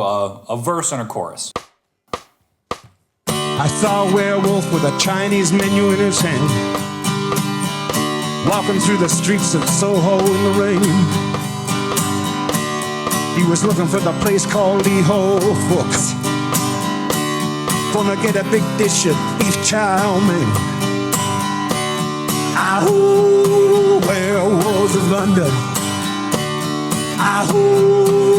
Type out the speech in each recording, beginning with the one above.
through a verse and a chorus. I saw a werewolf with a Chinese menu in his hand, walking through the streets of Soho in the rain. He was looking for the place called Lee Ho Fooks, gonna get a big dish of beef chow mein. Ahoo, werewolves of London. Ahoo,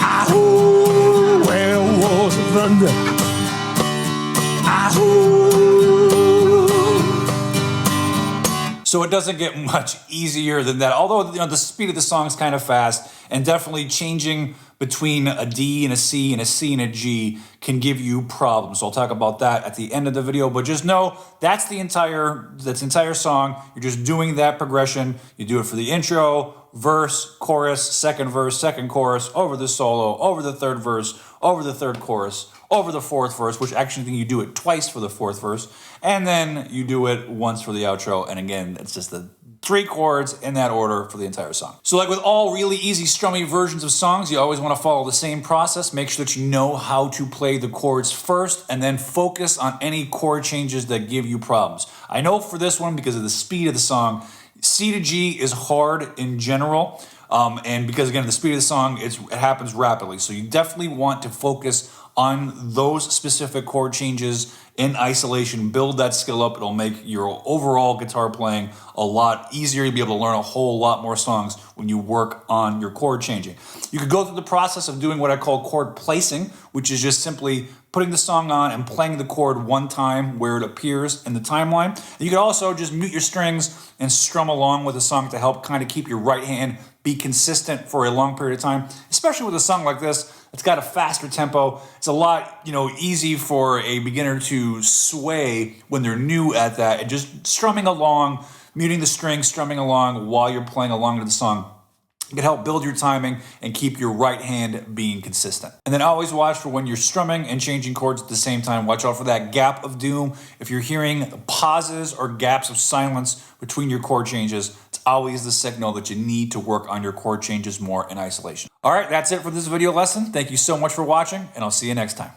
ahoo, werewolves of London. Ahoo. So it doesn't get much easier than that. Although, you know, the speed of the song is kind of fast, and definitely changing between a D and a C and a C and a G can give you problems. So I'll talk about that at the end of the video, but just know that's the entire song. You're just doing that progression. You do it for the intro, verse, chorus, second chorus, over the solo, over the third verse, over the third chorus, over the fourth verse, which actually I think you do it twice for the fourth verse, and then you do it once for the outro, and again, it's just the 3 chords in that order for the entire song. So like with all really easy strummy versions of songs, you always want to follow the same process. Make sure that you know how to play the chords first, and then focus on any chord changes that give you problems. I know for this one, because of the speed of the song, C to G is hard in general, and because again, the speed of the song, it happens rapidly. So you definitely want to focus on those specific chord changes in isolation. Build that skill up. It'll make your overall guitar playing a lot easier. You'll be able to learn a whole lot more songs when you work on your chord changing. You could go through the process of doing what I call chord placing, which is just simply putting the song on and playing the chord one time where it appears in the timeline. You could also just mute your strings and strum along with the song to help kind of keep your right hand be consistent for a long period of time, especially with a song like this. It's got a faster tempo. It's a lot, easy for a beginner to sway when they're new at that, and just strumming along, muting the strings, strumming along while you're playing along to the song. It can help build your timing and keep your right hand being consistent. And then always watch for when you're strumming and changing chords at the same time. Watch out for that gap of doom. If you're hearing pauses or gaps of silence between your chord changes, it's always the signal that you need to work on your chord changes more in isolation. All right, that's it for this video lesson. Thank you so much for watching, and I'll see you next time.